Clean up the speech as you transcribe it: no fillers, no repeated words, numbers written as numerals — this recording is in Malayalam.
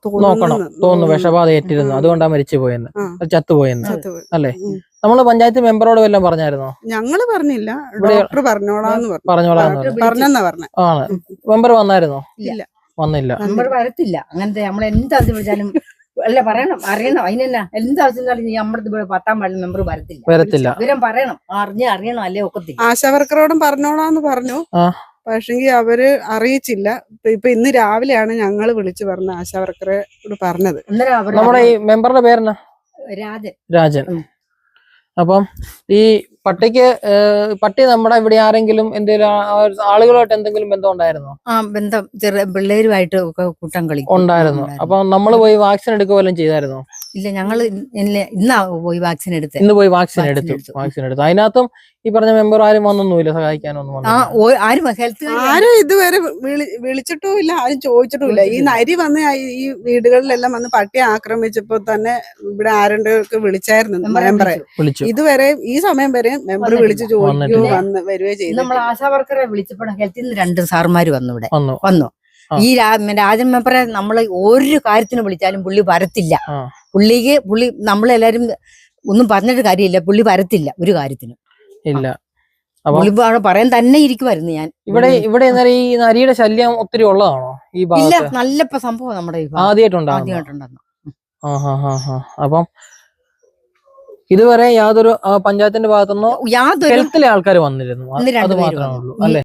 തോന്നുന്നു വിഷബാധ ഏറ്റിരുന്നു, അതുകൊണ്ടാ മരിച്ചു പോയെന്ന്, ചത്തുപോയെന്ന് അല്ലേ? നമ്മള് പഞ്ചായത്ത് മെമ്പറോട് വല്ലതും പറഞ്ഞായിരുന്നോ? ഞങ്ങള് പറഞ്ഞില്ല, ഡോക്ടർ പറഞ്ഞോളാന്ന് പറഞ്ഞു. ആണ്. മെമ്പർ വന്നായിരുന്നോ? ഇല്ല, വന്നില്ല. മെമ്പർ വരത്തില്ല. അങ്ങനത്തെ നമ്മൾ എന്താവശ്യം വിളിച്ചാലും അല്ല പറയണം, അറിയണം. അതിനെന്നാ എന്താവശ്യം നമ്മുടെ 10-ാം വാർഡിൽ മെമ്പർ വരത്തില്ല. വിവരം പറയണം, അറിയണം, അല്ലേ ഒക്കത്തില്ല. ആശാവർക്കറോടും പറഞ്ഞോളാന്ന് പറഞ്ഞു, പക്ഷെങ്കിൽ അവര് അറിയിച്ചില്ല. ഇപ്പൊ ഇന്ന് രാവിലെയാണ് ഞങ്ങള് വിളിച്ചു പറഞ്ഞ ആശാവർക്കറോട് പറഞ്ഞത്. നമ്മുടെ ഈ മെമ്പറുടെ പേരെന്നാ? രാജൻ. അപ്പം ഈ പട്ടി നമ്മുടെ ഇവിടെ ആരെങ്കിലും എന്തെങ്കിലും ആളുകളായിട്ട് എന്തെങ്കിലും ബന്ധം ഉണ്ടായിരുന്നോ? ബന്ധം ചെറിയ പിള്ളേരുമായിട്ട് കൂട്ടം കളി ഉണ്ടായിരുന്നു. അപ്പൊ നമ്മള് പോയി വാക്സിൻ എടുക്കുക വല്ലതും ചെയ്തായിരുന്നോ? ഇല്ല, ഞങ്ങള് ഇന്നാ പോയി വാക്സിൻ എടുത്ത്. ഇന്ന് പോയി വാക്സിൻ എടുത്തു. അതിനകത്തും ഈ പറഞ്ഞ മെമ്പർ ആരും വന്നൊന്നുമില്ല, സഹായിക്കാനൊന്നും ആരും ഇതുവരെ വിളിച്ചിട്ടും ഇല്ല, ആരും ചോദിച്ചിട്ടുമില്ല. ഈ നരി വന്ന് ഈ വീടുകളിലെല്ലാം വന്ന് പട്ടിയെ ആക്രമിച്ചപ്പോ തന്നെ ഇവിടെ ആരുടെയൊക്കെ വിളിച്ചായിരുന്നു മെമ്പറെ. ഇതുവരെ ഈ സമയം വരെ മെമ്പർ വിളിച്ച് ചോദിക്കുകയോ വരുകയോ ചെയ്തു. നമ്മൾ ആശാവർക്കറെ വിളിച്ചപ്പോൾ ഹെൽത്തിൽ നിന്ന് 2 സാർമാര് വന്നു. ഈ രാജൻ മെമ്പറെ നമ്മൾ ഒരു കാര്യത്തിന് വിളിച്ചാലും പുള്ളി വരത്തില്ല. പുള്ളി നമ്മളെല്ലാരും ഒന്നും പറഞ്ഞിട്ട് കാര്യമില്ല, പുള്ളി വരത്തില്ല ഒരു കാര്യത്തിനും. ഇല്ല, പുള്ളി പറയാൻ തന്നെ ഇരിക്കുവായിരുന്നു. ഞാൻ ഇവിടെ ഈ നരിയുടെ ശല്യം ഒത്തിരി ഉള്ളതാണോ ഈ ഭാഗത്ത്? ഇല്ല, നല്ല സംഭവം നമ്മുടെ ആദ്യമായിട്ടുണ്ടാകുന്നു. അപ്പം ഇതുവരെ യാതൊരു പഞ്ചായത്തിന്റെ ഭാഗത്തുനിന്നോ ഹെൽത്തിലെ ആൾക്കാർ വന്നിരുന്നു, അത് മാത്രമേ ഉള്ളൂ അല്ലെ?